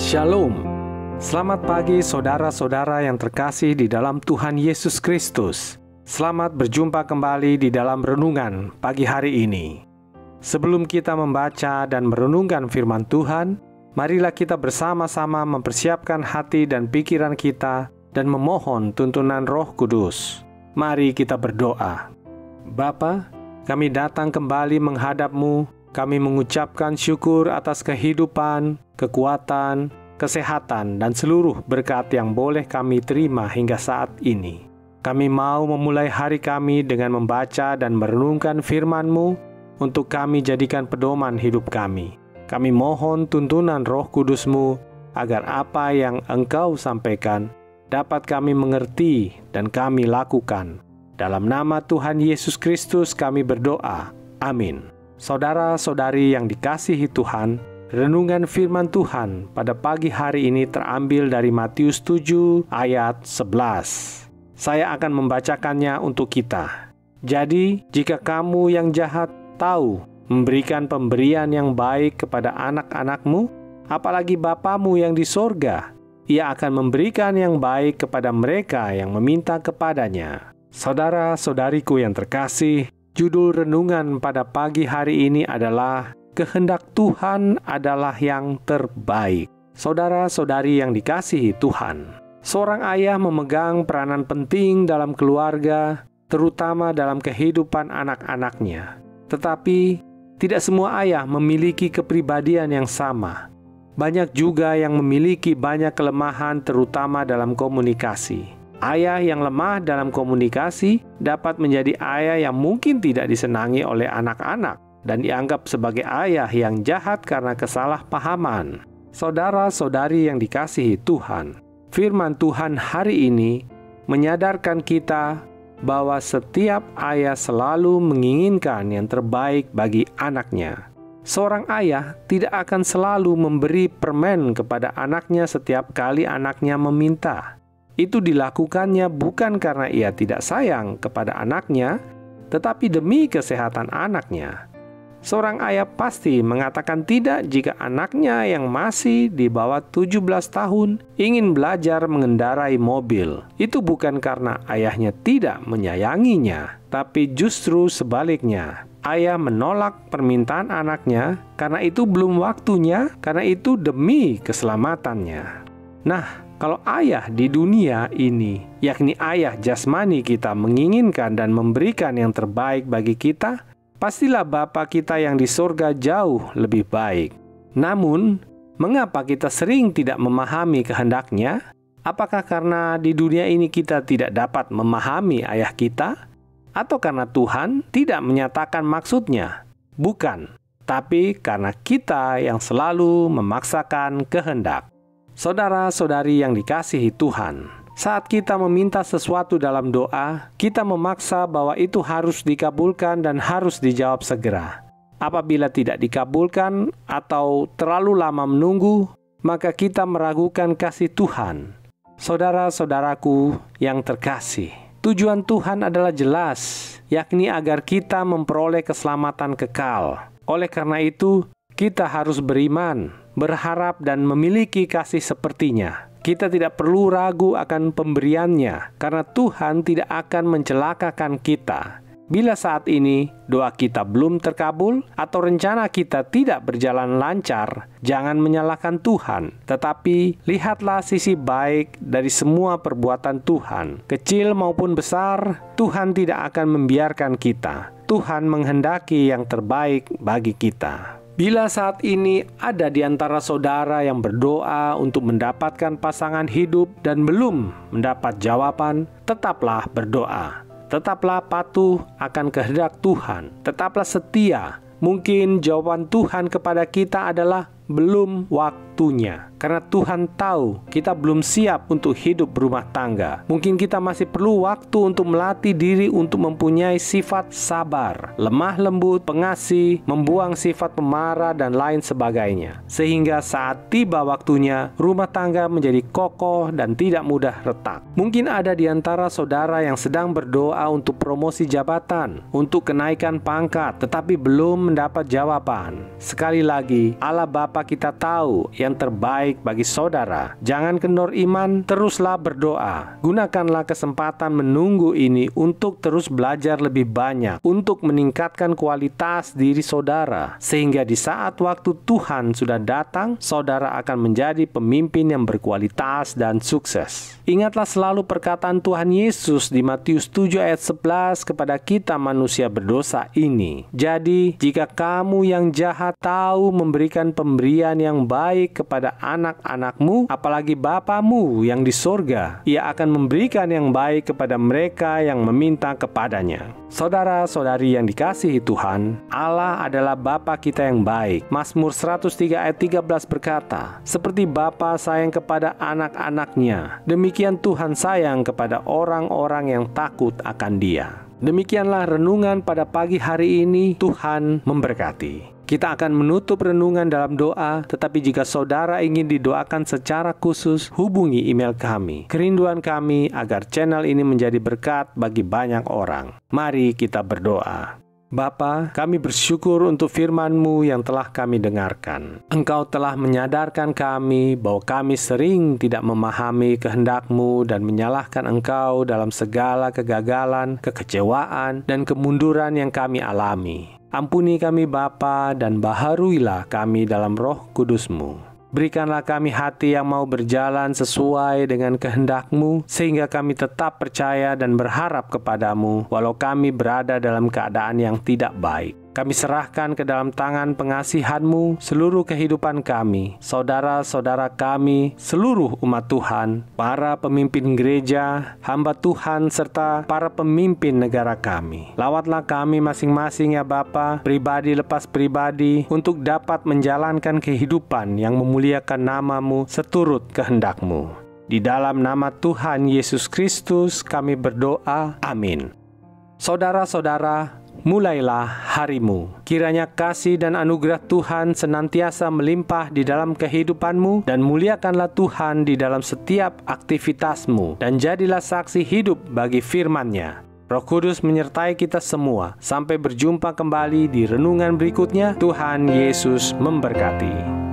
Shalom. Selamat pagi saudara-saudara yang terkasih di dalam Tuhan Yesus Kristus. Selamat berjumpa kembali di dalam renungan pagi hari ini. Sebelum kita membaca dan merenungkan firman Tuhan, marilah kita bersama-sama mempersiapkan hati dan pikiran kita dan memohon tuntunan Roh Kudus. Mari kita berdoa. Bapa, kami datang kembali menghadap-Mu. Kami mengucapkan syukur atas kehidupan, kekuatan, kesehatan, dan seluruh berkat yang boleh kami terima hingga saat ini. Kami mau memulai hari kami dengan membaca dan merenungkan firman-Mu untuk kami jadikan pedoman hidup kami. Kami mohon tuntunan Roh Kudus-Mu agar apa yang Engkau sampaikan dapat kami mengerti dan kami lakukan. Dalam nama Tuhan Yesus Kristus kami berdoa. Amin. Saudara-saudari yang dikasihi Tuhan, renungan firman Tuhan pada pagi hari ini terambil dari Matius 7 ayat 11. Saya akan membacakannya untuk kita. Jadi, jika kamu yang jahat tahu memberikan pemberian yang baik kepada anak-anakmu, apalagi Bapamu yang di sorga, Ia akan memberikan yang baik kepada mereka yang meminta kepadanya. Saudara-saudariku yang terkasih, judul renungan pada pagi hari ini adalah kehendak Tuhan adalah yang terbaik. Saudara-saudari yang dikasihi Tuhan, seorang ayah memegang peranan penting dalam keluarga, terutama dalam kehidupan anak-anaknya. Tetapi, tidak semua ayah memiliki kepribadian yang sama. Banyak juga yang memiliki banyak kelemahan terutama dalam komunikasi. Ayah yang lemah dalam komunikasi dapat menjadi ayah yang mungkin tidak disenangi oleh anak-anak dan dianggap sebagai ayah yang jahat karena kesalahpahaman. Saudara-saudari yang dikasihi Tuhan, firman Tuhan hari ini menyadarkan kita bahwa setiap ayah selalu menginginkan yang terbaik bagi anaknya. Seorang ayah tidak akan selalu memberi permen kepada anaknya setiap kali anaknya meminta. Itu dilakukannya bukan karena ia tidak sayang kepada anaknya, tetapi demi kesehatan anaknya. Seorang ayah pasti mengatakan tidak jika anaknya yang masih di bawah 17 tahun ingin belajar mengendarai mobil. Itu bukan karena ayahnya tidak menyayanginya, tapi justru sebaliknya. Ayah menolak permintaan anaknya karena itu belum waktunya, karena itu demi keselamatannya. Nah, kalau ayah di dunia ini, yakni ayah jasmani kita, menginginkan dan memberikan yang terbaik bagi kita, pastilah Bapa kita yang di surga jauh lebih baik. Namun, mengapa kita sering tidak memahami kehendaknya? Apakah karena di dunia ini kita tidak dapat memahami ayah kita? Atau karena Tuhan tidak menyatakan maksudnya? Bukan, tapi karena kita yang selalu memaksakan kehendak. Saudara-saudari yang dikasihi Tuhan, saat kita meminta sesuatu dalam doa, kita memaksa bahwa itu harus dikabulkan dan harus dijawab segera. Apabila tidak dikabulkan atau terlalu lama menunggu, maka kita meragukan kasih Tuhan. Saudara-saudaraku yang terkasih, tujuan Tuhan adalah jelas, yakni agar kita memperoleh keselamatan kekal. Oleh karena itu, kita harus beriman, berharap dan memiliki kasih sepertinya. Kita tidak perlu ragu akan pemberiannya, karena Tuhan tidak akan mencelakakan kita. Bila saat ini doa kita belum terkabul atau rencana kita tidak berjalan lancar, jangan menyalahkan Tuhan. Tetapi lihatlah sisi baik dari semua perbuatan Tuhan. Kecil maupun besar, Tuhan tidak akan membiarkan kita. Tuhan menghendaki yang terbaik bagi kita. Bila saat ini ada di antara saudara yang berdoa untuk mendapatkan pasangan hidup dan belum mendapat jawaban, tetaplah berdoa. Tetaplah patuh akan kehendak Tuhan. Tetaplah setia. Mungkin jawaban Tuhan kepada kita adalah belum waktunya. Karena Tuhan tahu kita belum siap untuk hidup berumah tangga. Mungkin kita masih perlu waktu untuk melatih diri untuk mempunyai sifat sabar, lemah lembut, pengasih, membuang sifat pemarah dan lain sebagainya. Sehingga saat tiba waktunya, rumah tangga menjadi kokoh dan tidak mudah retak. Mungkin ada di antara saudara yang sedang berdoa untuk promosi jabatan, untuk kenaikan pangkat, tetapi belum mendapat jawaban. Sekali lagi, Allah Bapa kita tahu yang yang terbaik bagi saudara. Jangan kendor iman, teruslah berdoa. Gunakanlah kesempatan menunggu ini untuk terus belajar lebih banyak, untuk meningkatkan kualitas diri saudara, sehingga di saat waktu Tuhan sudah datang, saudara akan menjadi pemimpin yang berkualitas dan sukses. Ingatlah selalu perkataan Tuhan Yesus di Matius 7 ayat 11 kepada kita manusia berdosa ini. Jadi, jika kamu yang jahat tahu memberikan pemberian yang baik kepada anak-anakmu, apalagi Bapamu yang di sorga, Ia akan memberikan yang baik kepada mereka yang meminta kepadanya. Saudara-saudari yang dikasihi Tuhan, Allah adalah Bapa kita yang baik. Mazmur 103 ayat 13 berkata, seperti Bapa sayang kepada anak-anaknya, demikian Tuhan sayang kepada orang-orang yang takut akan Dia. Demikianlah renungan pada pagi hari ini. Tuhan memberkati. Kita akan menutup renungan dalam doa, tetapi jika saudara ingin didoakan secara khusus, hubungi email kami. Kerinduan kami agar channel ini menjadi berkat bagi banyak orang. Mari kita berdoa. Bapa, kami bersyukur untuk firman-Mu yang telah kami dengarkan. Engkau telah menyadarkan kami bahwa kami sering tidak memahami kehendak-Mu dan menyalahkan Engkau dalam segala kegagalan, kekecewaan, dan kemunduran yang kami alami. Ampuni kami Bapa, dan baharuilah kami dalam Roh Kudus-Mu. Berikanlah kami hati yang mau berjalan sesuai dengan kehendak-Mu, sehingga kami tetap percaya dan berharap kepadamu, walau kami berada dalam keadaan yang tidak baik. Kami serahkan ke dalam tangan pengasihan-Mu seluruh kehidupan kami, saudara-saudara kami, seluruh umat Tuhan, para pemimpin gereja, hamba Tuhan, serta para pemimpin negara kami. Lawatlah kami masing-masing ya Bapa, pribadi lepas pribadi, untuk dapat menjalankan kehidupan yang memuliakan nama-Mu seturut kehendak-Mu. Di dalam nama Tuhan Yesus Kristus kami berdoa, amin. Saudara-saudara, mulailah harimu. Kiranya kasih dan anugerah Tuhan senantiasa melimpah di dalam kehidupanmu, dan muliakanlah Tuhan di dalam setiap aktivitasmu, dan jadilah saksi hidup bagi firman-Nya. Roh Kudus menyertai kita semua. Sampai berjumpa kembali di renungan berikutnya. Tuhan Yesus memberkati.